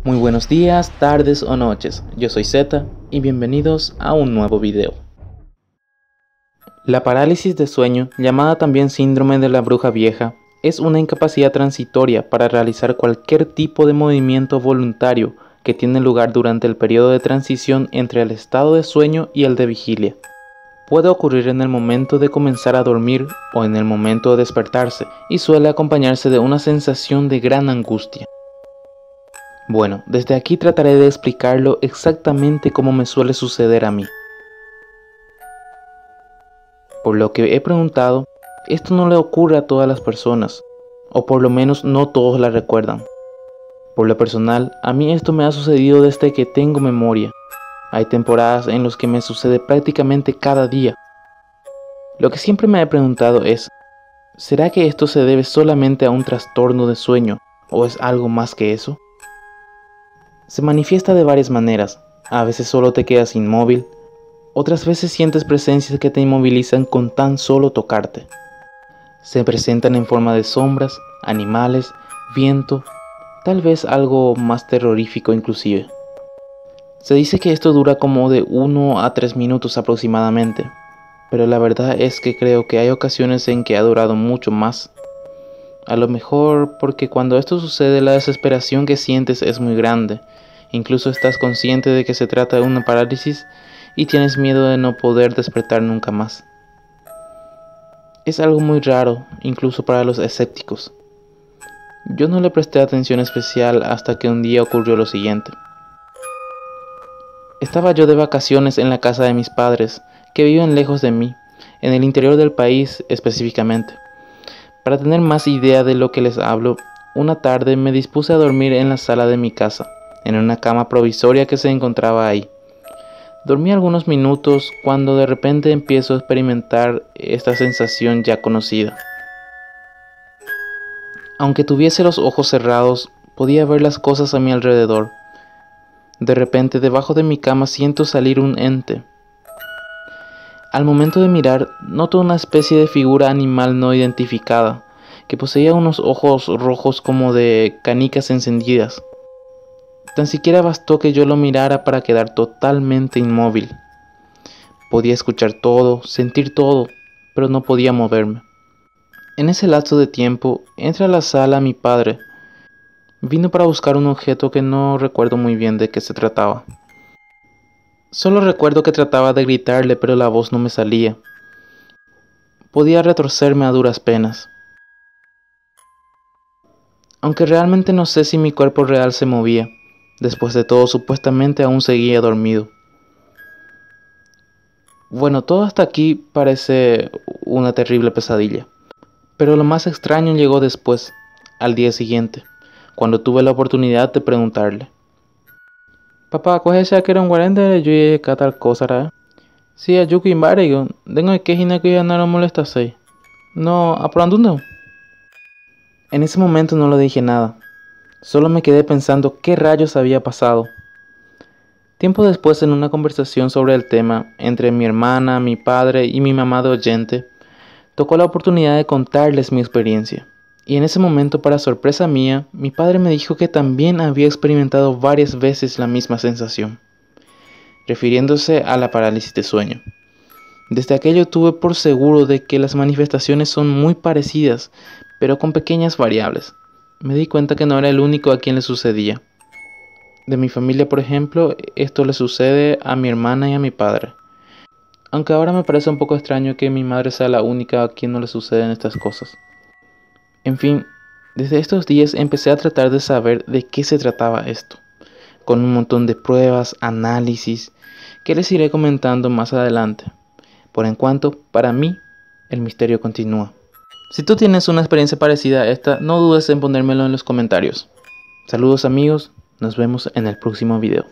Muy buenos días, tardes o noches, yo soy Zeta y bienvenidos a un nuevo video. La parálisis de sueño, llamada también síndrome de la bruja vieja, es una incapacidad transitoria para realizar cualquier tipo de movimiento voluntario que tiene lugar durante el periodo de transición entre el estado de sueño y el de vigilia. Puede ocurrir en el momento de comenzar a dormir o en el momento de despertarse y suele acompañarse de una sensación de gran angustia. Bueno, desde aquí trataré de explicarlo exactamente como me suele suceder a mí. Por lo que he preguntado, esto no le ocurre a todas las personas, o por lo menos no todos la recuerdan. Por lo personal, a mí esto me ha sucedido desde que tengo memoria. Hay temporadas en las que me sucede prácticamente cada día. Lo que siempre me he preguntado es, ¿será que esto se debe solamente a un trastorno de sueño, o es algo más que eso? Se manifiesta de varias maneras. A veces solo te quedas inmóvil, otras veces sientes presencias que te inmovilizan con tan solo tocarte. Se presentan en forma de sombras, animales, viento, tal vez algo más terrorífico inclusive. Se dice que esto dura como de 1 a 3 minutos aproximadamente, pero la verdad es que creo que hay ocasiones en que ha durado mucho más. A lo mejor porque cuando esto sucede la desesperación que sientes es muy grande. Incluso estás consciente de que se trata de una parálisis y tienes miedo de no poder despertar nunca más. Es algo muy raro, incluso para los escépticos. Yo no le presté atención especial hasta que un día ocurrió lo siguiente. Estaba yo de vacaciones en la casa de mis padres, que viven lejos de mí, en el interior del país específicamente. Para tener más idea de lo que les hablo, una tarde me dispuse a dormir en la sala de mi casa, en una cama provisoria que se encontraba ahí. Dormí algunos minutos cuando de repente empiezo a experimentar esta sensación ya conocida. Aunque tuviese los ojos cerrados, podía ver las cosas a mi alrededor. De repente, debajo de mi cama siento salir un ente. Al momento de mirar, noto una especie de figura animal no identificada, que poseía unos ojos rojos como de canicas encendidas. Tan siquiera bastó que yo lo mirara para quedar totalmente inmóvil. Podía escuchar todo, sentir todo, pero no podía moverme. En ese lapso de tiempo, entra a la sala mi padre. Vino para buscar un objeto que no recuerdo muy bien de qué se trataba. Solo recuerdo que trataba de gritarle, pero la voz no me salía. Podía retorcerme a duras penas. Aunque realmente no sé si mi cuerpo real se movía. Después de todo, supuestamente aún seguía dormido. Bueno, todo hasta aquí parece una terrible pesadilla. Pero lo más extraño llegó después, al día siguiente, cuando tuve la oportunidad de preguntarle. Papá, ¿cuál es que era un guarente? Yo y qué tal cosa, ¿verdad? Sí, a Yuki Imbarego. Tengo que gina que ya no lo molesta así. No, ¿aprando no? En ese momento no le dije nada. Solo me quedé pensando qué rayos había pasado. Tiempo después, en una conversación sobre el tema, entre mi hermana, mi padre y mi mamá de oyente, tocó la oportunidad de contarles mi experiencia. Y en ese momento, para sorpresa mía, mi padre me dijo que también había experimentado varias veces la misma sensación, refiriéndose a la parálisis de sueño. Desde aquello tuve por seguro de que las manifestaciones son muy parecidas, pero con pequeñas variables. Me di cuenta que no era el único a quien le sucedía. De mi familia, por ejemplo, esto le sucede a mi hermana y a mi padre. Aunque ahora me parece un poco extraño que mi madre sea la única a quien no le suceden estas cosas. En fin, desde estos días empecé a tratar de saber de qué se trataba esto, con un montón de pruebas, análisis, que les iré comentando más adelante. Por en cuanto, para mí, el misterio continúa. Si tú tienes una experiencia parecida a esta, no dudes en ponérmelo en los comentarios. Saludos amigos, nos vemos en el próximo video.